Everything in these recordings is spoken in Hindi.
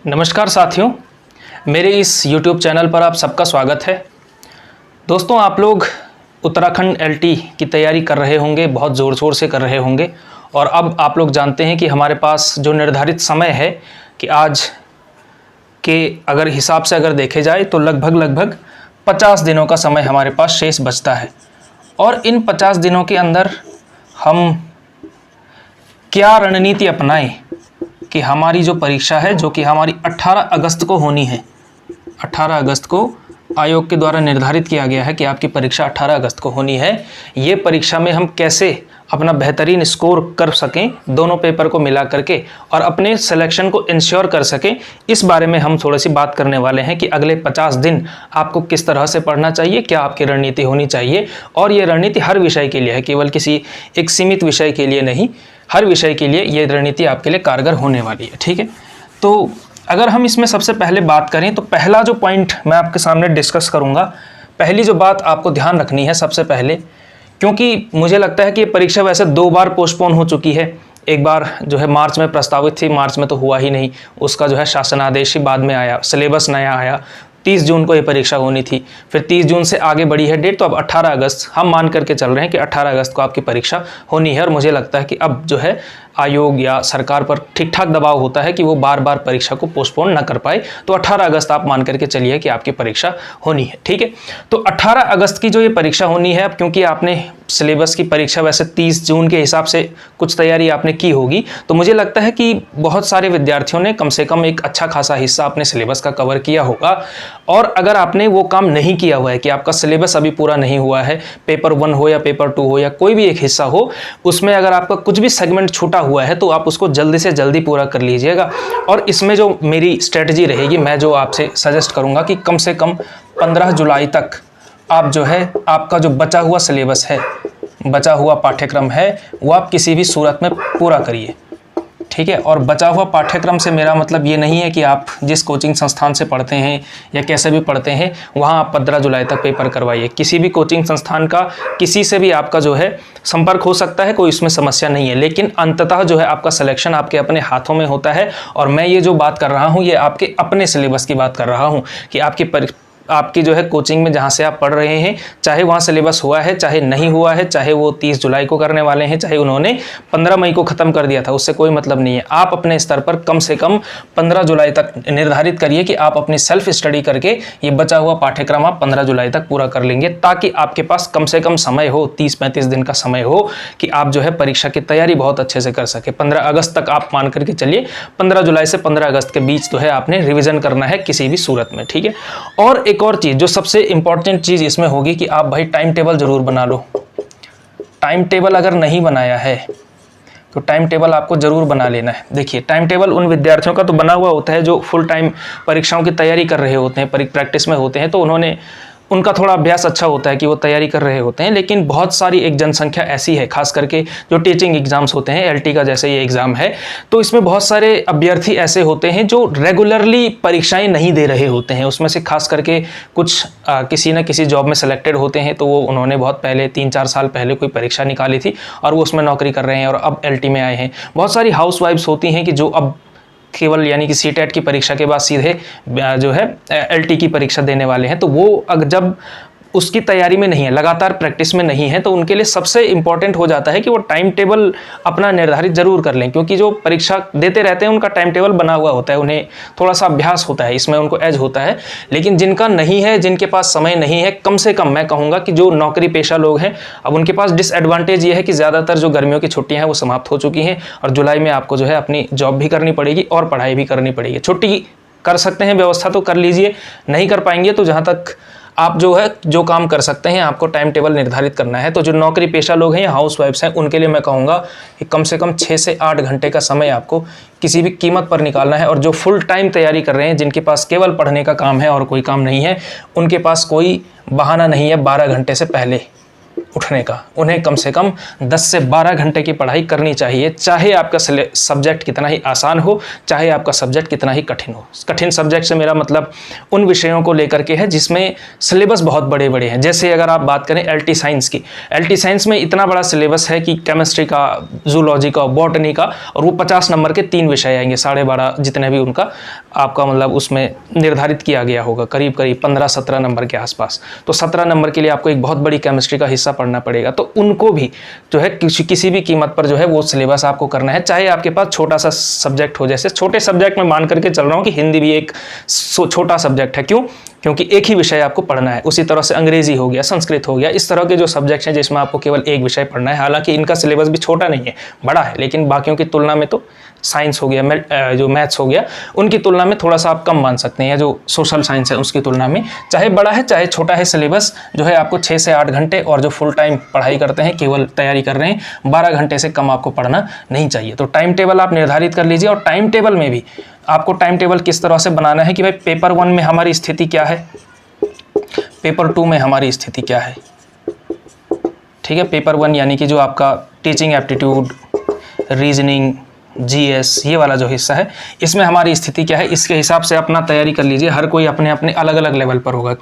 नमस्कार साथियों, मेरे इस YouTube चैनल पर आप सबका स्वागत है। दोस्तों, आप लोग उत्तराखंड LT की तैयारी कर रहे होंगे, बहुत ज़ोर शोर से कर रहे होंगे और अब आप लोग जानते हैं कि हमारे पास जो निर्धारित समय है कि आज के अगर हिसाब से अगर देखे जाए तो लगभग 50 दिनों का समय हमारे पास शेष बचता है और इन 50 दिनों के अंदर हम क्या रणनीति अपनाएं कि हमारी जो परीक्षा है, जो कि हमारी 18 अगस्त को होनी है। 18 अगस्त को आयोग के द्वारा निर्धारित किया गया है कि आपकी परीक्षा 18 अगस्त को होनी है। ये परीक्षा में हम कैसे अपना बेहतरीन स्कोर कर सकें, दोनों पेपर को मिला करके, और अपने सिलेक्शन को इंश्योर कर सकें, इस बारे में हम थोड़ी सी बात करने वाले हैं कि अगले 50 दिन आपको किस तरह से पढ़ना चाहिए, क्या आपकी रणनीति होनी चाहिए। और ये रणनीति हर विषय के लिए है, केवल किसी एक सीमित विषय के लिए नहीं, हर विषय के लिए ये रणनीति आपके लिए कारगर होने वाली है। ठीक है, तो अगर हम इसमें सबसे पहले बात करें तो पहला जो पॉइंट मैं आपके सामने डिस्कस करूंगा, पहली जो बात आपको ध्यान रखनी है सबसे पहले, क्योंकि मुझे लगता है कि ये परीक्षा वैसे 2 बार पोस्टपोन हो चुकी है। एक बार जो है मार्च में प्रस्तावित थी, मार्च में तो हुआ ही नहीं, उसका जो है शासनादेश ही बाद में आया, सिलेबस नया आया। 30 जून को ये परीक्षा होनी थी, फिर 30 जून से आगे बढ़ी है डेट, तो अब 18 अगस्त हम मान करके चल रहे हैं कि 18 अगस्त को आपकी परीक्षा होनी है। और मुझे लगता है कि अब जो है आयोग या सरकार पर ठीक ठाक दबाव होता है कि वो बार बार परीक्षा को पोस्टपोन ना कर पाए, तो 18 अगस्त आप मान करके चलिए कि आपकी परीक्षा होनी है। ठीक है, तो 18 अगस्त की जो ये परीक्षा होनी है, अब क्योंकि आपने सिलेबस की परीक्षा वैसे 30 जून के हिसाब से कुछ तैयारी आपने की होगी, तो मुझे लगता है कि बहुत सारे विद्यार्थियों ने कम से कम एक अच्छा खासा हिस्सा अपने सिलेबस का कवर किया होगा। और अगर आपने वो काम नहीं किया हुआ है कि आपका सिलेबस अभी पूरा नहीं हुआ है, पेपर 1 हो या पेपर 2 हो या कोई भी एक हिस्सा हो, उसमें अगर आपका कुछ भी सेगमेंट छूटा हुआ है तो आप उसको जल्दी से जल्दी पूरा कर लीजिएगा। और इसमें जो मेरी स्ट्रेटजी रहेगी, मैं जो आपसे सजेस्ट करूंगा कि कम से कम 15 जुलाई तक आप जो है आपका जो बचा हुआ सिलेबस है, बचा हुआ पाठ्यक्रम है, वो आप किसी भी सूरत में पूरा करिए। ठीक है, और बचा हुआ पाठ्यक्रम से मेरा मतलब ये नहीं है कि आप जिस कोचिंग संस्थान से पढ़ते हैं या कैसे भी पढ़ते हैं वहाँ आप 15 जुलाई तक पेपर करवाइए। किसी भी कोचिंग संस्थान का किसी से भी आपका जो है संपर्क हो सकता है, कोई इसमें समस्या नहीं है, लेकिन अंततः जो है आपका सिलेक्शन आपके अपने हाथों में होता है। और मैं ये जो बात कर रहा हूँ ये आपके अपने सिलेबस की बात कर रहा हूँ कि आपकी जो है कोचिंग में जहाँ से आप पढ़ रहे हैं, चाहे वहाँ सिलेबस हुआ है चाहे नहीं हुआ है, चाहे वो 30 जुलाई को करने वाले हैं, चाहे उन्होंने 15 मई को ख़त्म कर दिया था, उससे कोई मतलब नहीं है। आप अपने स्तर पर कम से कम 15 जुलाई तक निर्धारित करिए कि आप अपनी सेल्फ स्टडी करके ये बचा हुआ पाठ्यक्रम आप 15 जुलाई तक पूरा कर लेंगे, ताकि आपके पास कम से कम समय हो, 30-35 दिन का समय हो कि आप जो है परीक्षा की तैयारी बहुत अच्छे से कर सके। 15 अगस्त तक आप मान करके चलिए, 15 जुलाई से 15 अगस्त के बीच जो है आपने रिविज़न करना है किसी भी सूरत में। ठीक है, और एक और चीज़ जो सबसे इंपॉर्टेंट चीज़ इसमें होगी कि आप भाई टाइम टेबल ज़रूर बना लो। टाइम टेबल अगर नहीं बनाया है तो टाइम टेबल आपको ज़रूर बना लेना है। देखिए, टाइम टेबल उन विद्यार्थियों का तो बना हुआ होता है जो फुल टाइम परीक्षाओं की तैयारी कर रहे होते हैं, प्रैक्टिस में होते हैं, तो उनका थोड़ा अभ्यास अच्छा होता है कि वो तैयारी कर रहे होते हैं। लेकिन बहुत सारी एक जनसंख्या ऐसी है, खास करके जो टीचिंग एग्जाम्स होते हैं, LT का जैसे ये एग्ज़ाम है, तो इसमें बहुत सारे अभ्यर्थी ऐसे होते हैं जो रेगुलरली परीक्षाएं नहीं दे रहे होते हैं। उसमें से खास करके कुछ किसी न किसी जॉब में सेलेक्टेड होते हैं, तो वो उन्होंने बहुत पहले 3-4 साल पहले कोई परीक्षा निकाली थी और वो उसमें नौकरी कर रहे हैं और अब LT में आए हैं। बहुत सारी हाउसवाइफ्स होती हैं कि जो अब केवल यानी कि CTET की परीक्षा के बाद सीधे जो है LT की परीक्षा देने वाले हैं, तो वो अगर जब उसकी तैयारी में नहीं है, लगातार प्रैक्टिस में नहीं है, तो उनके लिए सबसे इम्पॉर्टेंट हो जाता है कि वो टाइम टेबल अपना निर्धारित जरूर कर लें, क्योंकि जो परीक्षा देते रहते हैं उनका टाइम टेबल बना हुआ होता है, उन्हें थोड़ा सा अभ्यास होता है, इसमें उनको एज होता है। लेकिन जिनका नहीं है, जिनके पास समय नहीं है, कम से कम मैं कहूँगा कि जो नौकरी पेशा लोग हैं, अब उनके पास डिसएडवांटेज ये है कि ज़्यादातर जो गर्मियों की छुट्टियाँ हैं वो समाप्त हो चुकी हैं और जुलाई में आपको जो है अपनी जॉब भी करनी पड़ेगी और पढ़ाई भी करनी पड़ेगी। छुट्टी कर सकते हैं, व्यवस्था तो कर लीजिए, नहीं कर पाएंगे तो जहाँ तक आप जो है जो काम कर सकते हैं आपको टाइम टेबल निर्धारित करना है। तो जो नौकरी पेशा लोग हैं या हाउस वाइफ्स हैं, उनके लिए मैं कहूँगा कि कम से कम 6 से 8 घंटे का समय आपको किसी भी कीमत पर निकालना है। और जो फुल टाइम तैयारी कर रहे हैं, जिनके पास केवल पढ़ने का काम है और कोई काम नहीं है, उनके पास कोई बहाना नहीं है 12 घंटे से पहले उठने का, उन्हें कम से कम 10 से 12 घंटे की पढ़ाई करनी चाहिए, चाहे आपका सब्जेक्ट कितना ही आसान हो, चाहे आपका सब्जेक्ट कितना ही कठिन हो। कठिन सब्जेक्ट से मेरा मतलब उन विषयों को लेकर के है जिसमें सिलेबस बहुत बड़े बड़े हैं। जैसे अगर आप बात करें एलटी साइंस की, एलटी साइंस में इतना बड़ा सिलेबस है कि केमिस्ट्री का, जूलॉजी का, बॉटनी का, और वो 50 नंबर के 3 विषय आएंगे, 12.5 जितने भी उनका आपका मतलब उसमें निर्धारित किया गया होगा, करीब करीब 15-17 नंबर के आसपास। तो 17 नंबर के लिए आपको एक बहुत बड़ी केमिस्ट्री का हिस्सा पढ़ना पड़ेगा। तो उनको भी जो है किसी भी कीमत पर जो है वो सिलेबस आपको करना है, चाहे आपके पास छोटा सा सब्जेक्ट हो। जैसे छोटे सब्जेक्ट में मान करके चल रहा हूँ कि हिंदी भी एक छोटा सब्जेक्ट है। क्यों? क्योंकि एक ही विषय आपको पढ़ना है। उसी तरह से अंग्रेजी हो गया, संस्कृत हो गया, इस तरह के जो सब्जेक्ट्स हैं जिसमें आपको केवल एक विषय पढ़ना है। हालांकि इनका सिलेबस भी छोटा नहीं है, बड़ा है, लेकिन बाकियों की तुलना में तो साइंस हो गया, जो मैथ्स हो गया, उनकी तुलना में थोड़ा सा आप कम मान सकते हैं, या जो सोशल साइंस है उसकी तुलना में, चाहे बड़ा है चाहे छोटा है, सिलेबस जो है आपको 6 से 8 घंटे, और जो फुल टाइम पढ़ाई करते हैं, केवल तैयारी कर रहे हैं, 12 घंटे से कम आपको पढ़ना नहीं चाहिए। तो टाइम टेबल आप निर्धारित कर लीजिए, और टाइम टेबल में भी आपको टाइम टेबल किस तरह से बनाना है कि भाई पेपर 1 में हमारी स्थिति क्या है, पेपर 2 में हमारी स्थिति क्या है। ठीक है, पेपर 1 यानी कि जो आपका टीचिंग एप्टीट्यूड, रीजनिंग, जीएस, ये वाला जो हिस्सा है, इसमें हमारी स्थिति क्या है, इसके हिसाब से अपना तैयारी कर लीजिए। हर कोई अपने अपने अलग अलग लेवल पर होगा।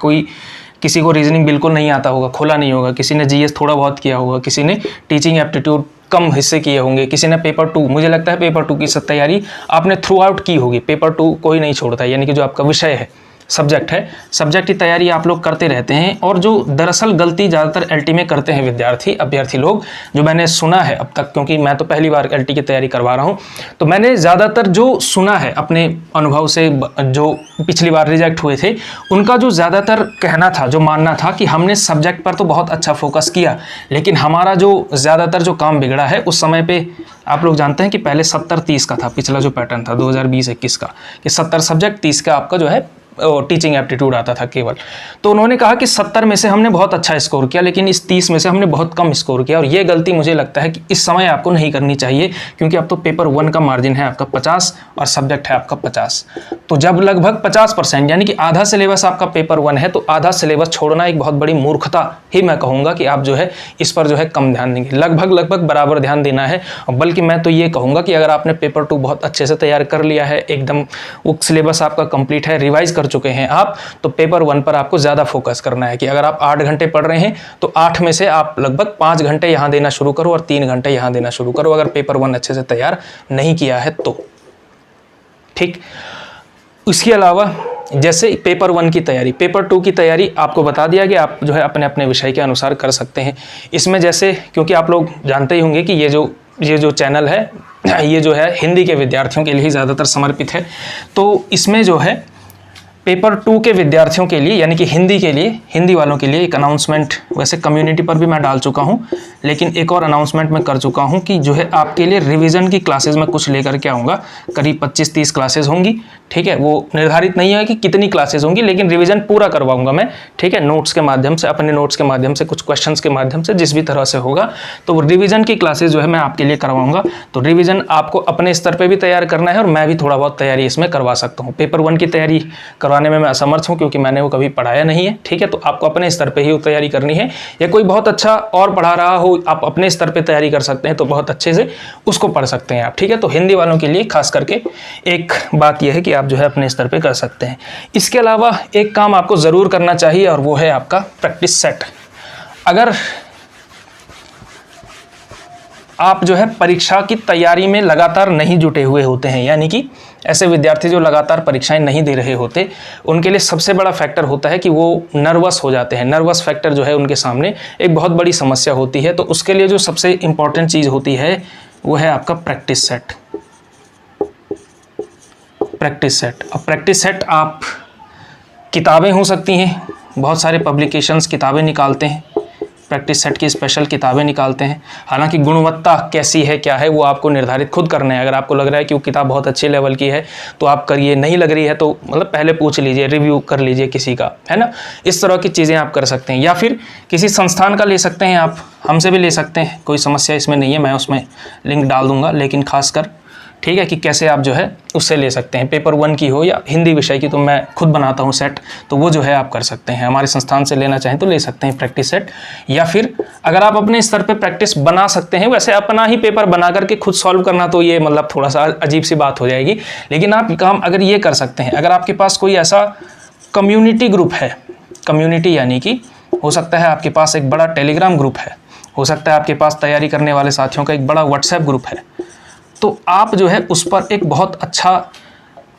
किसी को रीजनिंग बिल्कुल नहीं आता होगा, खुला नहीं होगा, किसी ने जीएस थोड़ा बहुत किया होगा, किसी ने टीचिंग एप्टीट्यूड कम हिस्से किए होंगे, किसी ने पेपर 2, मुझे लगता है पेपर 2 की सब तैयारी आपने थ्रू आउट की होगी। पेपर 2 कोई नहीं छोड़ता, यानी कि जो आपका विषय है, सब्जेक्ट है, सब्जेक्ट की तैयारी आप लोग करते रहते हैं। और जो दरअसल गलती ज़्यादातर एलटी में करते हैं अभ्यर्थी लोग, जो मैंने सुना है अब तक, क्योंकि मैं तो पहली बार एलटी की तैयारी करवा रहा हूं, तो मैंने ज़्यादातर जो सुना है अपने अनुभव से, जो पिछली बार रिजेक्ट हुए थे, उनका जो ज़्यादातर कहना था, जो मानना था कि हमने सब्जेक्ट पर तो बहुत अच्छा फोकस किया, लेकिन हमारा जो ज़्यादातर जो काम बिगड़ा है उस समय पे, आप लोग जानते हैं कि पहले 70-30 का था, पिछला जो पैटर्न था 2020-21 का, कि 70 सब्जेक्ट, 30 का आपका जो है टीचिंग एप्टीट्यूड आता था केवल। तो उन्होंने कहा कि 70 में से हमने बहुत अच्छा स्कोर किया, लेकिन इस 30 में से हमने बहुत कम स्कोर किया। और ये गलती मुझे लगता है कि इस समय आपको नहीं करनी चाहिए, क्योंकि अब तो पेपर 1 का मार्जिन है आपका 50 और सब्जेक्ट है आपका 50। तो जब लगभग 50% यानी कि आधा सिलेबस आपका पेपर 1 है, तो आधा सिलेबस छोड़ना एक बहुत बड़ी मूर्खता ही मैं कहूँगा कि आप जो है इस पर जो है कम ध्यान देंगे। लगभग बराबर ध्यान देना है। और बल्कि मैं तो ये कहूँगा कि अगर आपने पेपर 2 बहुत अच्छे से तैयार कर लिया है, एकदम वो सिलेबस आपका कंप्लीट है, रिवाइज कर चुके हैं आप, तो पेपर 1 पर आपको ज़्यादा फोकस करना है। कि अगर आप 8 घंटे पढ़ रहे हैं, तो 8 में से आप लगभग 5 घंटे यहाँ देना शुरू करो और 3 घंटे यहाँ देना शुरू करो, अगर पेपर 1 अच्छे से तैयार नहीं किया है तो। ठीक, इसके अलावा जैसे पेपर 1 की तैयारी, पेपर 2 की तैयारी आपको बता दिया कि आप जो है अपने अपने विषय के अनुसार कर सकते हैं। इसमें जैसे, क्योंकि आप लोग जानते ही होंगे कि ये जो चैनल है, ये जो है हिंदी के विद्यार्थियों के लिए ज़्यादातर समर्पित है। तो इसमें जो है पेपर 2 के विद्यार्थियों के लिए, यानी कि हिंदी के लिए, हिंदी वालों के लिए एक अनाउंसमेंट, वैसे कम्युनिटी पर भी मैं डाल चुका हूं, लेकिन एक और अनाउंसमेंट मैं कर चुका हूं कि जो है आपके लिए रिवीजन की क्लासेस में कुछ लेकर के आऊँगा। करीब 25-30 क्लासेस होंगी। ठीक है, वो निर्धारित नहीं है कि कितनी क्लासेस होंगी, लेकिन रिवीजन पूरा करवाऊंगा मैं। ठीक है, नोट्स के माध्यम से, अपने नोट्स के माध्यम से, कुछ क्वेश्चंस के माध्यम से, जिस भी तरह से होगा, तो वो रिवीजन की क्लासेस जो है मैं आपके लिए करवाऊंगा। तो रिवीजन आपको अपने स्तर पे भी तैयार करना है, और मैं भी थोड़ा बहुत तैयारी इसमें करवा सकता हूँ। पेपर 1 की तैयारी करवाने में मैं असमर्थ हूँ, क्योंकि मैंने वो कभी पढ़ाया नहीं है। ठीक है, तो आपको अपने स्तर पर ही वो तैयारी करनी है, या कोई बहुत अच्छा और पढ़ा रहा हो, आप अपने स्तर पर तैयारी कर सकते हैं, तो बहुत अच्छे से उसको पढ़ सकते हैं आप। ठीक है, तो हिंदी वालों के लिए खास करके एक बात यह है कि आप जो है अपने स्तर पे कर सकते हैं। इसके अलावा एक काम आपको ज़रूर करना चाहिए, और वो है आपका प्रैक्टिस सेट। अगर आप जो है परीक्षा की तैयारी में लगातार नहीं जुटे हुए होते हैं, यानी कि ऐसे विद्यार्थी जो लगातार परीक्षाएं नहीं दे रहे होते, उनके लिए सबसे बड़ा फैक्टर होता है कि वो नर्वस हो जाते हैं। नर्वस फैक्टर जो है उनके सामने एक बहुत बड़ी समस्या होती है। तो उसके लिए जो सबसे इम्पॉर्टेंट चीज़ होती है वो है आपका प्रैक्टिस सेट। प्रैक्टिस सेट, अब प्रैक्टिस सेट आप, किताबें हो सकती हैं, बहुत सारे पब्लिकेशंस किताबें निकालते हैं, प्रैक्टिस सेट की स्पेशल किताबें निकालते हैं। हालांकि गुणवत्ता कैसी है, क्या है, वो आपको निर्धारित खुद करना है। अगर आपको लग रहा है कि वो किताब बहुत अच्छे लेवल की है तो आप करिए, नहीं लग रही है तो मतलब पहले पूछ लीजिए, रिव्यू कर लीजिए किसी का, है ना। इस तरह की चीज़ें आप कर सकते हैं, या फिर किसी संस्थान का ले सकते हैं आप, हमसे भी ले सकते हैं, कोई समस्या इसमें नहीं है, मैं उसमें लिंक डाल दूँगा। लेकिन खासकर ठीक है, कि कैसे आप जो है उससे ले सकते हैं। पेपर 1 की हो या हिंदी विषय की, तो मैं खुद बनाता हूँ सेट, तो वो जो है आप कर सकते हैं। हमारे संस्थान से लेना चाहें तो ले सकते हैं प्रैक्टिस सेट, या फिर अगर आप अपने स्तर पे प्रैक्टिस बना सकते हैं, वैसे अपना ही पेपर बना करके खुद सॉल्व करना तो ये मतलब थोड़ा सा अजीब सी बात हो जाएगी, लेकिन आप काम अगर ये कर सकते हैं, अगर आपके पास कोई ऐसा कम्युनिटी ग्रुप है, कम्युनिटी यानी कि हो सकता है आपके पास एक बड़ा टेलीग्राम ग्रुप है, हो सकता है आपके पास तैयारी करने वाले साथियों का एक बड़ा व्हाट्सएप ग्रुप है, तो आप जो है उस पर एक बहुत अच्छा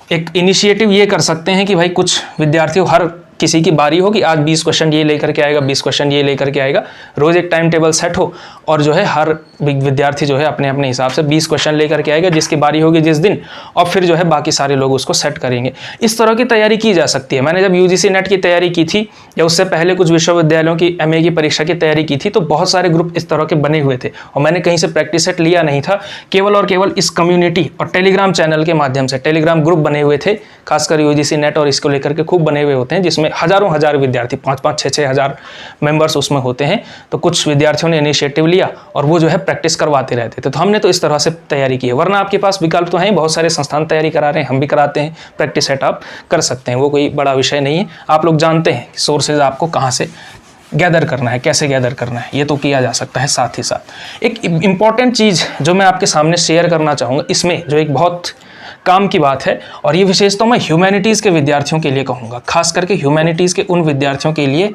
एक इनिशिएटिव ये कर सकते हैं कि भाई कुछ विद्यार्थियों, हर किसी की बारी हो कि आज 20 क्वेश्चन ये लेकर के आएगा, 20 क्वेश्चन ये लेकर के आएगा, रोज़ एक टाइम टेबल सेट हो और जो है हर विद्यार्थी जो है अपने अपने हिसाब से 20 क्वेश्चन लेकर के आएगा जिसकी बारी होगी जिस दिन, और फिर जो है बाकी सारे लोग उसको सेट करेंगे। इस तरह की तैयारी की जा सकती है। मैंने जब यूजीसी नेट की तैयारी की थी या उससे पहले कुछ विश्वविद्यालयों की एमए की परीक्षा की तैयारी की थी, तो बहुत सारे ग्रुप इस तरह के बने हुए थे और मैंने कहीं से प्रैक्टिस सेट लिया नहीं था, केवल और केवल इस कम्युनिटी और टेलीग्राम चैनल के माध्यम से। टेलीग्राम ग्रुप बने हुए थे, खासकर यूजीसी नेट और इसको लेकर के खूब बने हुए होते हैं, जिसमें हजारों हजार विद्यार्थी, 5-5, 6-6 हजार मेंबर्स उसमें होते हैं। तो कुछ विद्यार्थियों ने इनिशिएटिव लिया और वो जो है प्रैक्टिस करवाते रहते थे, तो हमने तो इस तरह से तैयारी की है। वरना आपके पास विकल्प तो हैं, बहुत सारे संस्थान तैयारी करा रहे हैं, हम भी कराते हैं, प्रैक्टिस सेट आप कर सकते हैं, वो कोई बड़ा विषय नहीं है। आप लोग जानते हैं कि सोर्सेज आपको कहाँ से गैदर करना है, कैसे गैदर करना है, ये तो किया जा सकता है। साथ ही साथ एक इम्पॉर्टेंट चीज़ जो मैं आपके सामने शेयर करना चाहूँगा, इसमें जो एक बहुत काम की बात है, और ये विशेषतः मैं ह्यूमैनिटीज़ के विद्यार्थियों के लिए कहूँगा, खास करके ह्यूमैनिटीज़ के उन विद्यार्थियों के लिए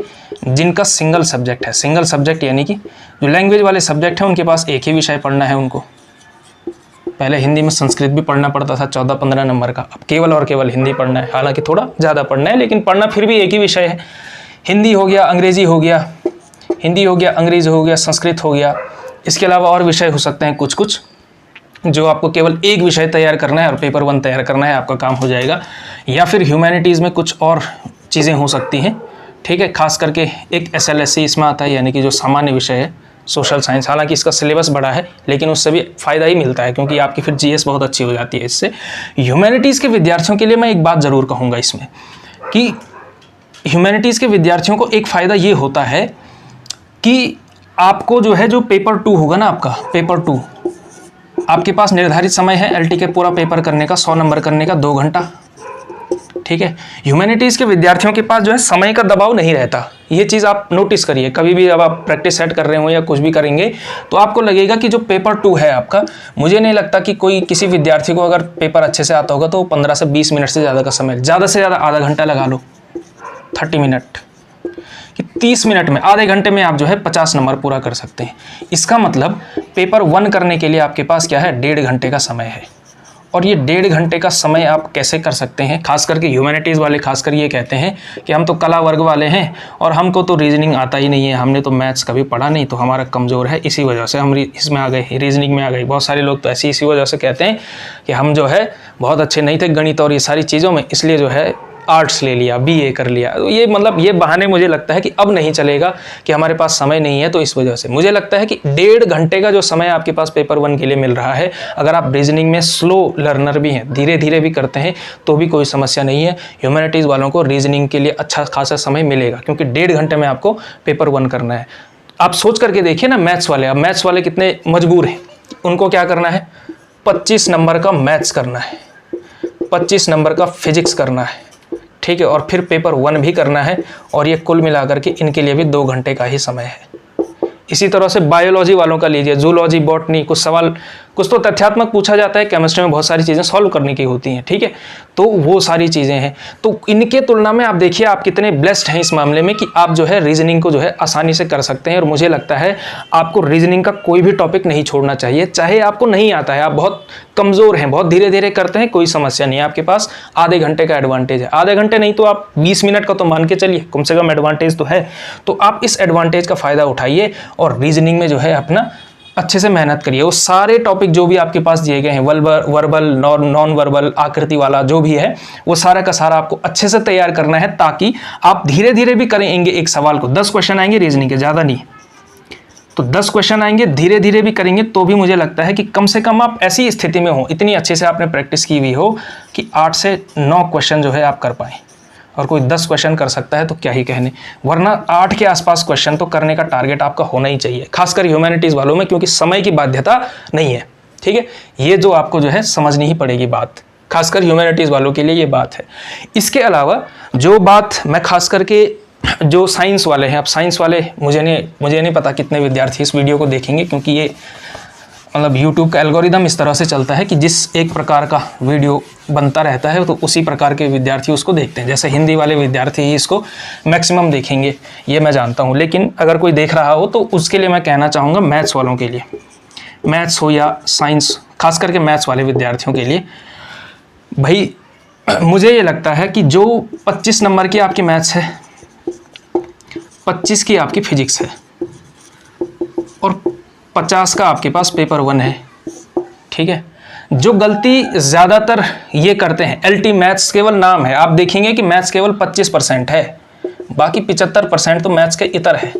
जिनका सिंगल सब्जेक्ट है। सिंगल सब्जेक्ट यानी कि जो लैंग्वेज वाले सब्जेक्ट हैं उनके पास एक ही विषय पढ़ना है उनको। पहले हिंदी में संस्कृत भी पढ़ना पड़ता था 14-15 नंबर का, अब केवल और केवल हिंदी पढ़ना है, हालांकि थोड़ा ज़्यादा पढ़ना है लेकिन पढ़ना फिर भी एक ही विषय है। हिंदी हो गया, अंग्रेज़ी हो गया, हिंदी हो गया, अंग्रेज़ी हो गया, संस्कृत हो गया, इसके अलावा और विषय हो सकते हैं कुछ कुछ, जो आपको केवल एक विषय तैयार करना है और पेपर 1 तैयार करना है, आपका काम हो जाएगा। या फिर ह्यूमैनिटीज़ में कुछ और चीज़ें हो सकती हैं, ठीक है, खास करके एक SLSC इसमें आता है, यानी कि जो सामान्य विषय है सोशल साइंस। हालांकि इसका सिलेबस बड़ा है लेकिन उससे भी फ़ायदा ही मिलता है, क्योंकि आपकी फिर GS बहुत अच्छी हो जाती है इससे। ह्यूमैनिटीज़ के विद्यार्थियों के लिए मैं एक बात ज़रूर कहूँगा इसमें, कि ह्यूमैनिटीज़ के विद्यार्थियों को एक फ़ायदा ये होता है कि आपको जो है, जो पेपर 2 होगा ना, आपका पेपर 2, आपके पास निर्धारित समय है LT के पूरा पेपर करने का, 100 नंबर करने का, 2 घंटा, ठीक है। ह्यूमैनिटीज़ के विद्यार्थियों के पास जो है समय का दबाव नहीं रहता। ये चीज़ आप नोटिस करिए, कभी भी जब आप प्रैक्टिस सेट कर रहे हो या कुछ भी करेंगे तो आपको लगेगा कि जो पेपर 2 है आपका, मुझे नहीं लगता कि कोई किसी विद्यार्थी को अगर पेपर अच्छे से आता होगा तो 15 से 20 मिनट से ज़्यादा का समय, ज़्यादा से ज़्यादा आधा घंटा लगा लो, 30 मिनट, कि 30 मिनट में, आधे घंटे में आप जो है 50 नंबर पूरा कर सकते हैं। इसका मतलब पेपर 1 करने के लिए आपके पास क्या है, 1.5 घंटे का समय है। और ये 1.5 घंटे का समय आप कैसे कर सकते हैं? खास करके ह्यूमैनिटीज़ वाले खासकर ये कहते हैं कि हम तो कला वर्ग वाले हैं और हमको तो रीजनिंग आता ही नहीं है, हमने तो मैथ्स कभी पढ़ा नहीं, तो हमारा कमज़ोर है, इसी वजह से हम इसमें आ गए, रीजनिंग में आ गए। बहुत सारे लोग तो ऐसी इसी वजह से कहते हैं कि हम जो है बहुत अच्छे नहीं थे गणित और ये सारी चीज़ों में, इसलिए जो है आर्ट्स ले लिया, BA कर लिया। तो ये मतलब ये बहाने मुझे लगता है कि अब नहीं चलेगा कि हमारे पास समय नहीं है, तो इस वजह से मुझे लगता है कि 1.5 घंटे का जो समय आपके पास पेपर 1 के लिए मिल रहा है, अगर आप रीजनिंग में स्लो लर्नर भी हैं, धीरे धीरे भी करते हैं, तो भी कोई समस्या नहीं है। ह्यूमैनिटीज़ वालों को रीजनिंग के लिए अच्छा खासा समय मिलेगा, क्योंकि 1.5 घंटे में आपको पेपर 1 करना है। आप सोच करके देखिए ना, मैथ्स वाले, अब मैथ्स वाले कितने मजबूर हैं, उनको क्या करना है, 25 नंबर का मैथ्स करना है, 25 नंबर का फिजिक्स करना है, ठीक है, और फिर पेपर 1 भी करना है, और ये कुल मिलाकर के इनके लिए भी 2 घंटे का ही समय है। इसी तरह से बायोलॉजी वालों का लीजिए, जूलॉजी, बॉटनी, कुछ सवाल, कुछ तो तथ्यात्मक पूछा जाता है, केमिस्ट्री में बहुत सारी चीज़ें सॉल्व करने की होती हैं, ठीक है, तो वो सारी चीज़ें हैं। तो इनके तुलना में आप देखिए आप कितने ब्लेस्ड हैं इस मामले में कि आप जो है रीजनिंग को जो है आसानी से कर सकते हैं। और मुझे लगता है आपको रीजनिंग का कोई भी टॉपिक नहीं छोड़ना चाहिए, चाहे आपको नहीं आता है, आप बहुत कमज़ोर हैं, बहुत धीरे धीरे करते हैं, कोई समस्या नहीं है, आपके पास आधे घंटे का एडवांटेज है। आधे घंटे नहीं तो आप 20 मिनट का तो मान के चलिए, कम से कम एडवांटेज तो है। तो आप इस एडवांटेज का फ़ायदा उठाइए और रीजनिंग में जो है अपना अच्छे से मेहनत करिए। वो सारे टॉपिक जो भी आपके पास दिए गए हैं, वर्बल, नॉन वर्बल, आकृति वाला जो भी है, वो सारा का सारा आपको अच्छे से तैयार करना है, ताकि आप धीरे धीरे भी करेंगे। एक सवाल को 10 क्वेश्चन आएंगे रीजनिंग के, ज़्यादा नहीं, तो 10 क्वेश्चन आएंगे, धीरे धीरे भी करेंगे तो भी मुझे लगता है कि कम से कम आप ऐसी स्थिति में हो, इतनी अच्छे से आपने प्रैक्टिस की हुई हो कि 8 से 9 क्वेश्चन जो है आप कर पाएँ। और कोई 10 क्वेश्चन कर सकता है तो क्या ही कहने, वरना 8 के आसपास क्वेश्चन तो करने का टारगेट आपका होना ही चाहिए, खासकर ह्यूमैनिटीज़ वालों में, क्योंकि समय की बाध्यता नहीं है। ठीक है, ये जो आपको जो है समझनी ही पड़ेगी बात, खासकर ह्यूमैनिटीज़ वालों के लिए ये बात है। इसके अलावा जो बात मैं खास करके जो साइंस वाले हैं, अब साइंस वाले मुझे नहीं पता कितने विद्यार्थी इस वीडियो को देखेंगे, क्योंकि ये मतलब यूट्यूब का एल्गोरिदम इस तरह से चलता है कि जिस एक प्रकार का वीडियो बनता रहता है तो उसी प्रकार के विद्यार्थी उसको देखते हैं। जैसे हिंदी वाले विद्यार्थी ही इसको मैक्सिमम देखेंगे, ये मैं जानता हूँ, लेकिन अगर कोई देख रहा हो तो उसके लिए मैं कहना चाहूँगा, मैथ्स वालों के लिए, मैथ्स हो या साइंस, खास करके मैथ्स वाले विद्यार्थियों के लिए, भाई मुझे ये लगता है कि जो 25 नंबर की आपकी मैथ्स है, 25 की आपकी फिजिक्स है और 50 का आपके पास पेपर 1 है, ठीक है। जो गलती ज़्यादातर ये करते हैं, एलटी मैथ्स केवल नाम है, आप देखेंगे कि मैथ्स केवल 25% है, बाकी 75% तो मैथ्स के इतर है।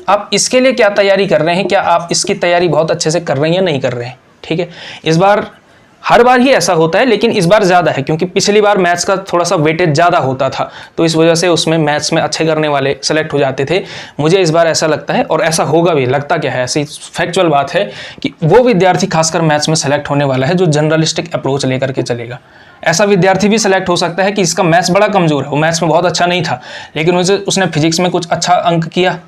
आप इसके लिए क्या तैयारी कर रहे हैं, क्या आप इसकी तैयारी बहुत अच्छे से कर रहे हैं या नहीं कर रहे हैं, ठीक है। इस बार हर बार ही ऐसा होता है, लेकिन इस बार ज़्यादा है, क्योंकि पिछली बार मैथ्स का थोड़ा सा वेटेज ज़्यादा होता था, तो इस वजह से उसमें मैथ्स में अच्छे करने वाले सेलेक्ट हो जाते थे। मुझे इस बार ऐसा लगता है, और ऐसा होगा भी, लगता क्या है, ऐसी फैक्चुअल बात है कि वो विद्यार्थी खासकर मैथ्स में सेलेक्ट होने वाला है जो जनरलिस्टिक अप्रोच लेकर के चलेगा। ऐसा विद्यार्थी भी सेलेक्ट हो सकता है कि इसका मैथ्स बड़ा कमज़ोर है, वो मैथ्स में बहुत अच्छा नहीं था, लेकिन उसने फिजिक्स में कुछ अच्छा अंक किया,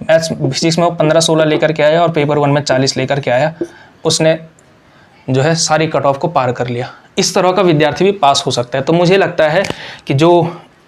फिजिक्स में वो 15-16 लेकर के आया और पेपर 1 में 40 लेकर के आया, उसने जो है सारी कट ऑफ को पार कर लिया। इस तरह का विद्यार्थी भी पास हो सकता है। तो मुझे लगता है कि जो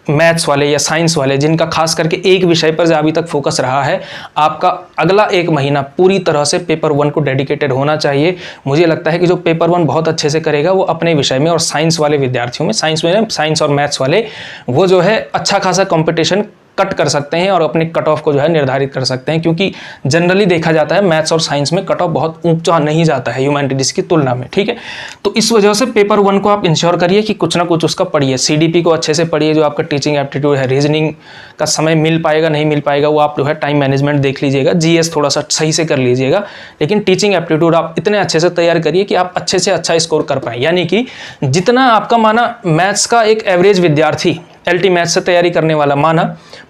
मैथ्स वाले या साइंस वाले, जिनका खास करके एक विषय पर अभी तक फोकस रहा है, आपका अगला 1 महीना पूरी तरह से पेपर 1 को डेडिकेटेड होना चाहिए। मुझे लगता है कि जो पेपर 1 बहुत अच्छे से करेगा वो अपने विषय में, और साइंस वाले विद्यार्थियों में, साइंस और मैथ्स वाले, वो जो है अच्छा खासा कॉम्पिटिशन कट कर सकते हैं और अपनी कट ऑफ को जो है निर्धारित कर सकते हैं, क्योंकि जनरली देखा जाता है मैथ्स और साइंस में कट ऑफ बहुत ऊंचा नहीं जाता है ह्यूमैनिटीज़ की तुलना में, ठीक है। तो इस वजह से पेपर 1 को आप इंश्योर करिए कि कुछ ना कुछ उसका पढ़िए, सीडीपी को अच्छे से पढ़िए, जो आपका टीचिंग एप्टीट्यूड है, रीजनिंग का समय मिल पाएगा नहीं मिल पाएगा वो आप जो है टाइम मैनेजमेंट देख लीजिएगा, जीएस थोड़ा सा सही से कर लीजिएगा, लेकिन टीचिंग एप्टीट्यूड आप इतने अच्छे से तैयार करिए कि आप अच्छे से अच्छा स्कोर कर पाएँ। यानी कि जितना आपका माना मैथ्स का एक एवरेज विद्यार्थी एलटी मैथ्स से तैयारी करने वाला माना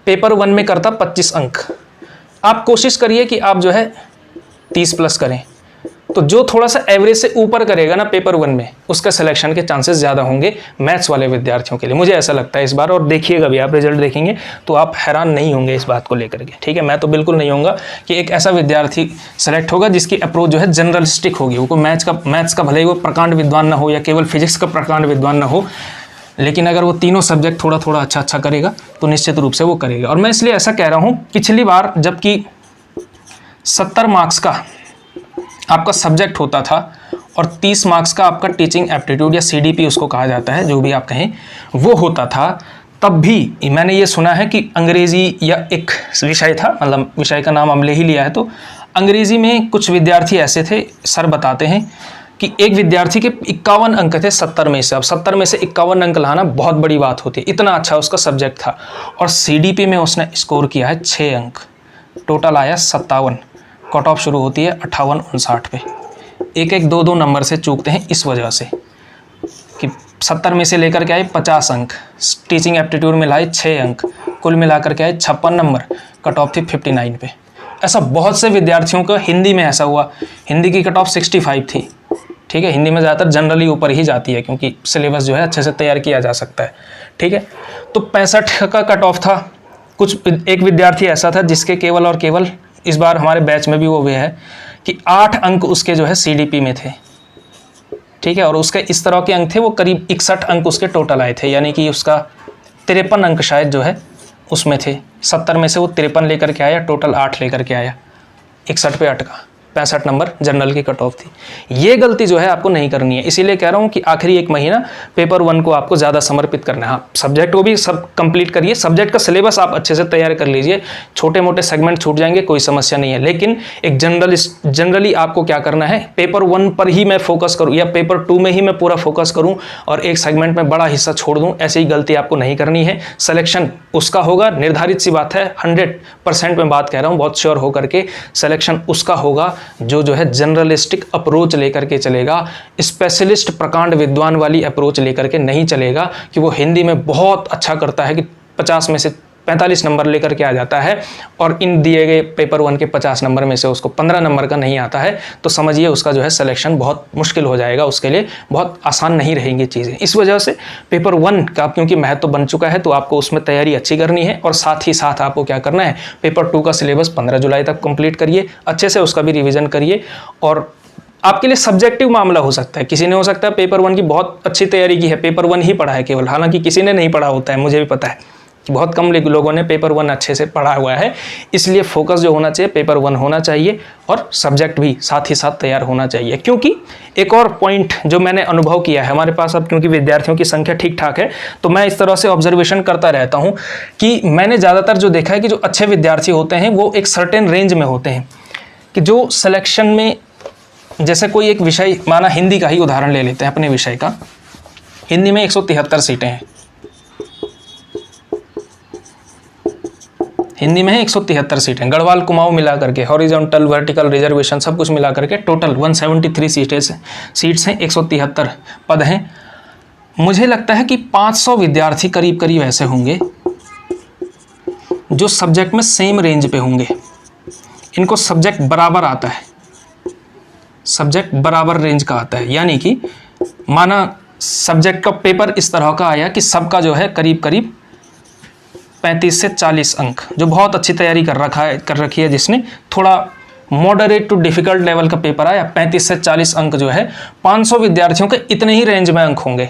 पेपर 1 में करता 25 अंक, आप कोशिश करिए कि आप जो है 30+ करें, तो जो थोड़ा सा एवरेज से ऊपर करेगा ना पेपर 1 में, उसका सिलेक्शन के चांसेस ज़्यादा होंगे मैथ्स वाले विद्यार्थियों के लिए, मुझे ऐसा लगता है इस बार। और देखिएगा भी, आप रिजल्ट देखेंगे तो आप हैरान नहीं होंगे इस बात को लेकर के, ठीक है। मैं तो बिल्कुल नहीं होऊंगा कि एक ऐसा विद्यार्थी सेलेक्ट होगा जिसकी अप्रोच जो है जनरलिस्टिक होगी, वो मैथ्स का भले ही वो प्रकांड विद्वान ना हो या केवल फिजिक्स का प्रकांड विद्वान ना हो, लेकिन अगर वो तीनों सब्जेक्ट थोड़ा थोड़ा अच्छा करेगा तो निश्चित रूप से वो करेगा। और मैं इसलिए ऐसा कह रहा हूँ, पिछली बार जबकि 70 मार्क्स का आपका सब्जेक्ट होता था और 30 मार्क्स का आपका टीचिंग एप्टीट्यूड या सीडीपी उसको कहा जाता है, जो भी आप कहें, वो होता था, तब भी मैंने ये सुना है कि अंग्रेज़ी या एक विषय था, मतलब विषय का नाम हमने ही लिया है, तो अंग्रेज़ी में कुछ विद्यार्थी ऐसे थे, सर बताते हैं कि एक विद्यार्थी के 51 अंक थे 70 में से। अब 70 में से 51 अंक लाना बहुत बड़ी बात होती है, इतना अच्छा उसका सब्जेक्ट था, और सीडीपी में उसने स्कोर किया है 6 अंक, टोटल आया 57, कट ऑफ शुरू होती है 58-59 पे। एक 2 नंबर से चूकते हैं इस वजह से कि 70 में से लेकर के आए 50 अंक, टीचिंग एप्टीट्यूड में लाए 6 अंक, कुल मिलाकर के आए 56 नंबर, कट ऑफ थी 59 पे। ऐसा बहुत से विद्यार्थियों का हिंदी में ऐसा हुआ, हिंदी की कट ऑफ 65 थी, ठीक है। हिंदी में ज़्यादातर जनरली ऊपर ही जाती है, क्योंकि सिलेबस जो है अच्छे से तैयार किया जा सकता है, ठीक है। तो 65 का कट ऑफ था। एक विद्यार्थी ऐसा था जिसके केवल और केवल, इस बार हमारे बैच में भी वो है कि 8 अंक उसके जो है सीडीपी में थे, ठीक है, और उसके इस तरह के अंक थे, वो करीब 61 अंक उसके टोटल आए थे, यानी कि उसका 53 अंक शायद जो है उसमें थे। 70 में से वो 53 लेकर के आया, टोटल 8 लेकर के आया, 61 पे अटका, 65 नंबर जनरल की कट ऑफ थी। ये गलती जो है आपको नहीं करनी है, इसीलिए कह रहा हूँ कि आखिरी 1 महीना पेपर 1 को आपको ज़्यादा समर्पित करना है। हाँ, सब्जेक्ट को भी सब कंप्लीट करिए, सब्जेक्ट का सिलेबस आप अच्छे से तैयार कर लीजिए, छोटे मोटे सेगमेंट छूट जाएंगे, कोई समस्या नहीं है, लेकिन एक जनरली आपको क्या करना है, पेपर 1 पर ही मैं फोकस करूँ या पेपर 2 में ही मैं पूरा फोकस करूँ और एक सेगमेंट में बड़ा हिस्सा छोड़ दूँ, ऐसी ही गलती आपको नहीं करनी है। सिलेक्शन उसका होगा, निर्धारित सी बात है, 100% में बात कह रहा हूँ, बहुत श्योर होकर के सिलेक्शन उसका होगा जो है जनरलिस्टिक अप्रोच लेकर के चलेगा, स्पेशलिस्ट प्रकांड विद्वान वाली अप्रोच लेकर के नहीं चलेगा कि वो हिंदी में बहुत अच्छा करता है कि 50 में से 45 नंबर लेकर के आ जाता है और इन दिए गए पेपर 1 के 50 नंबर में से उसको 15 नंबर का नहीं आता है, तो समझिए उसका जो है सिलेक्शन बहुत मुश्किल हो जाएगा, उसके लिए बहुत आसान नहीं रहेंगी चीज़ें। इस वजह से पेपर 1 का क्योंकि महत्व बन चुका है, तो आपको उसमें तैयारी अच्छी करनी है और साथ ही साथ आपको क्या करना है, पेपर 2 का सिलेबस 15 जुलाई तक कंप्लीट करिए, अच्छे से उसका भी रिविजन करिए। और आपके लिए सब्जेक्टिव मामला हो सकता है, किसी ने हो सकता है पेपर 1 की बहुत अच्छी तैयारी की है, पेपर 1 ही पढ़ा है केवल, हालांकि किसी ने नहीं पढ़ा होता है, मुझे भी पता है कि बहुत कम लोगों ने पेपर 1 अच्छे से पढ़ा हुआ है। इसलिए फोकस जो होना चाहिए पेपर 1 होना चाहिए और सब्जेक्ट भी साथ ही साथ तैयार होना चाहिए। क्योंकि एक और पॉइंट जो मैंने अनुभव किया है, हमारे पास अब क्योंकि विद्यार्थियों की संख्या ठीक ठाक है, तो मैं इस तरह से ऑब्जर्वेशन करता रहता हूँ कि मैंने ज़्यादातर जो देखा है कि जो अच्छे विद्यार्थी होते हैं वो एक सर्टेन रेंज में होते हैं, कि जो सिलेक्शन में, जैसे कोई एक विषय, माना हिंदी का ही उदाहरण ले लेते हैं अपने विषय का, हिंदी में 173 सीटें हैं, हिंदी में है 173 सीटें, गढ़वाल कुमाऊं मिला करके, हॉरिजॉन्टल वर्टिकल रिजर्वेशन सब कुछ मिला करके टोटल 173 सीट्स हैं, 173 पद हैं। मुझे लगता है कि 500 विद्यार्थी करीब करीब ऐसे होंगे जो सब्जेक्ट में सेम रेंज पे होंगे, इनको सब्जेक्ट बराबर आता है, सब्जेक्ट बराबर रेंज का आता है। यानी कि माना सब्जेक्ट का पेपर इस तरह का आया कि सबका जो है करीब करीब 35 से 40 अंक, जो बहुत अच्छी तैयारी कर रखी है, जिसने थोड़ा मॉडरेट टू डिफिकल्ट लेवल का पेपर आया, 35 से 40 अंक जो है, 500 विद्यार्थियों के इतने ही रेंज में अंक होंगे।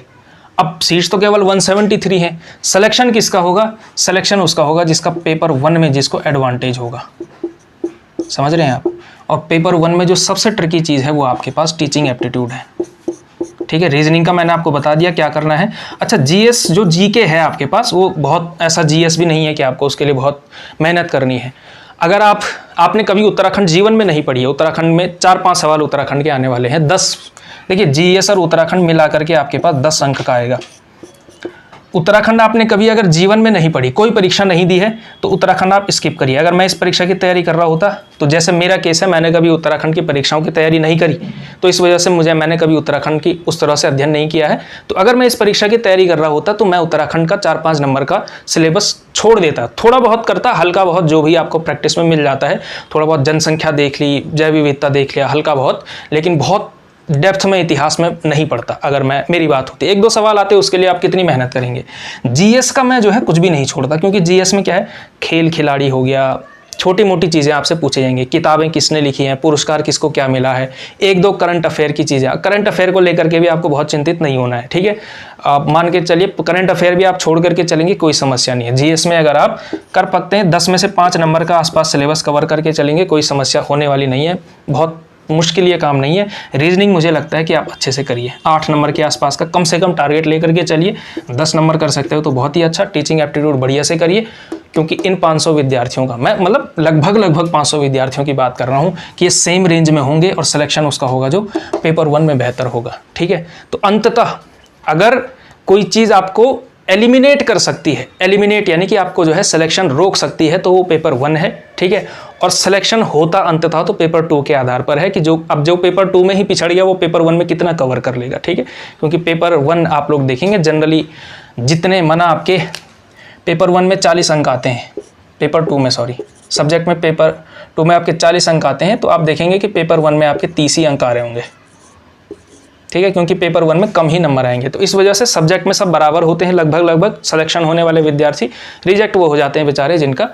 अब सीट्स तो केवल 173 हैं, सिलेक्शन किसका होगा? सिलेक्शन उसका होगा जिसका पेपर 1 में जिसको एडवांटेज होगा, समझ रहे हैं आप। और पेपर 1 में जो सबसे ट्रिकी चीज़ है वो आपके पास टीचिंग एप्टीट्यूड है, ठीक है। रीजनिंग का मैंने आपको बता दिया क्या करना है। अच्छा, जीएस जो जीके है आपके पास, वो बहुत ऐसा जीएस भी नहीं है कि आपको उसके लिए बहुत मेहनत करनी है। अगर आपने कभी उत्तराखंड जीवन में नहीं पढ़ी है, उत्तराखंड में 4-5 सवाल उत्तराखंड के आने वाले हैं, 10, देखिए जीएस और उत्तराखंड मिला करके आपके पास 10 अंक का आएगा। उत्तराखंड आपने कभी अगर जीवन में नहीं पढ़ी, कोई परीक्षा नहीं दी है, तो उत्तराखंड आप स्किप करिए। अगर मैं इस परीक्षा की तैयारी कर रहा होता, तो जैसे मेरा केस है, मैंने कभी उत्तराखंड की परीक्षाओं की तैयारी नहीं करी, तो इस वजह से मैंने कभी उत्तराखंड की उस तरह से अध्ययन नहीं किया है। तो अगर मैं इस परीक्षा की तैयारी कर रहा होता, तो मैं उत्तराखंड का 4-5 नंबर का सिलेबस छोड़ देता, थोड़ा बहुत करता, हल्का बहुत जो भी आपको प्रैक्टिस में मिल जाता है, थोड़ा बहुत जनसंख्या देख ली, जैव विविधता देख लिया, हल्का बहुत, लेकिन बहुत डेप्थ में इतिहास में नहीं पढ़ता। अगर मेरी बात होती, 1-2 सवाल आते, उसके लिए आप कितनी मेहनत करेंगे। जीएस का मैं जो है कुछ भी नहीं छोड़ता, क्योंकि जीएस में क्या है, खेल खिलाड़ी हो गया, छोटी मोटी चीज़ें आपसे पूछे जाएंगे, किताबें किसने लिखी हैं, पुरस्कार किसको क्या मिला है, 1-2 करंट अफेयर की चीज़ें। करंट अफेयर को लेकर के भी आपको बहुत चिंतित नहीं होना है, ठीक है। आप मान के चलिए करंट अफेयर भी आप छोड़ करके चलेंगे, कोई समस्या नहीं है। जीएस में अगर आप कर सकते हैं, 10 में से 5 नंबर का आसपास सिलेबस कवर करके चलेंगे, कोई समस्या होने वाली नहीं है, बहुत मुश्किल ये काम नहीं है। रीजनिंग मुझे लगता है कि आप अच्छे से करिए, 8 नंबर के आसपास का कम से कम टारगेट लेकर के चलिए। 10 नंबर कर सकते हो तो बहुत ही अच्छा। टीचिंग एप्टीट्यूड बढ़िया से करिए, क्योंकि इन 500 विद्यार्थियों का, मैं मतलब लगभग 500 विद्यार्थियों की बात कर रहा हूँ कि ये सेम रेंज में होंगे और सिलेक्शन उसका होगा जो पेपर 1 में बेहतर होगा, ठीक है। तो अंततः अगर कोई चीज़ आपको एलिमिनेट कर सकती है, एलिमिनेट यानी कि आपको जो है सिलेक्शन रोक सकती है, तो वो पेपर 1 है, ठीक है। और सिलेक्शन होता अंततः तो पेपर 2 के आधार पर है कि जो पेपर 2 में ही पिछड़ गया, वो पेपर 1 में कितना कवर कर लेगा, ठीक है। क्योंकि पेपर 1 आप लोग देखेंगे जनरली जितने आपके पेपर 1 में 40 अंक आते हैं, पेपर 2 में सब्जेक्ट में पेपर 2 में आपके 40 अंक आते हैं, तो आप देखेंगे कि पेपर 1 में आपके 30 ही अंक आ रहे होंगे, ठीक है, क्योंकि पेपर 1 में कम ही नंबर आएंगे। तो इस वजह से सब्जेक्ट में सब बराबर होते हैं, लगभग सिलेक्शन होने वाले विद्यार्थी रिजेक्ट वो हो जाते हैं बेचारे, जिनका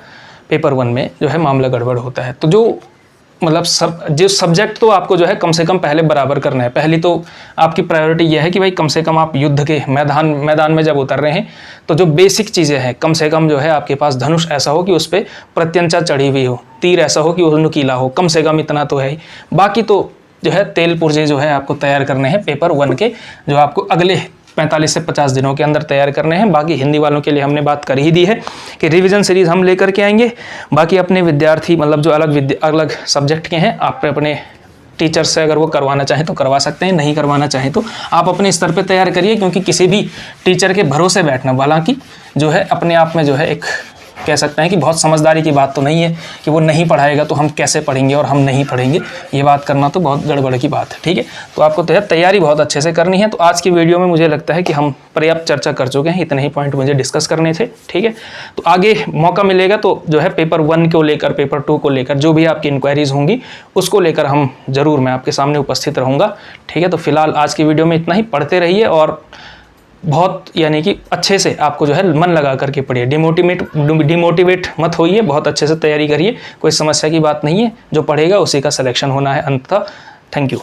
पेपर 1 में जो है मामला गड़बड़ होता है। तो जो सब्जेक्ट तो आपको जो है कम से कम पहले बराबर करना है। पहली तो आपकी प्रायोरिटी यह है कि भाई कम से कम आप युद्ध के मैदान में जब उतर रहे हैं, तो जो बेसिक चीज़ें हैं, कम से कम जो है आपके पास धनुष ऐसा हो कि उस पर प्रत्यंचा चढ़ी हुई हो, तीर ऐसा हो कि वो नुकीला हो, कम से कम इतना तो है ही। बाकी तो जो है तेल पुर्जे जो है आपको तैयार करने हैं पेपर 1 के, जो आपको अगले 45 से 50 दिनों के अंदर तैयार करने हैं। बाकी हिंदी वालों के लिए हमने बात कर ही दी है कि रिवीजन सीरीज़ हम लेकर के आएंगे। बाकी अपने विद्यार्थी मतलब जो अलग सब्जेक्ट के हैं, आप अपने टीचर से अगर वो करवाना चाहें तो करवा सकते हैं, नहीं करवाना चाहें तो आप अपने स्तर पे तैयार करिए, क्योंकि किसी भी टीचर के भरोसे बैठना हालांकि जो है अपने आप में जो है एक कह सकते हैं कि बहुत समझदारी की बात तो नहीं है कि वो नहीं पढ़ाएगा तो हम कैसे पढ़ेंगे और हम नहीं पढ़ेंगे, ये बात करना तो बहुत गड़बड़ की बात है। ठीक है, तो आपको तैयारी बहुत अच्छे से करनी है। तो आज की वीडियो में मुझे लगता है कि हम पर्याप्त चर्चा कर चुके हैं, इतने ही पॉइंट मुझे डिस्कस करने थे। ठीक है, तो आगे मौका मिलेगा तो जो है पेपर 1 को लेकर, पेपर 2 को लेकर जो भी आपकी इंक्वायरीज़ होंगी उसको लेकर हम ज़रूर मैं आपके सामने उपस्थित रहूँगा। ठीक है, तो फिलहाल आज की वीडियो में इतना ही। पढ़ते रहिए और बहुत यानी कि अच्छे से आपको जो है मन लगा करके पढ़िए, डिमोटिवेट मत होइए, बहुत अच्छे से तैयारी करिए, कोई समस्या की बात नहीं है। जो पढ़ेगा उसी का सिलेक्शन होना है अंततः। Thank you.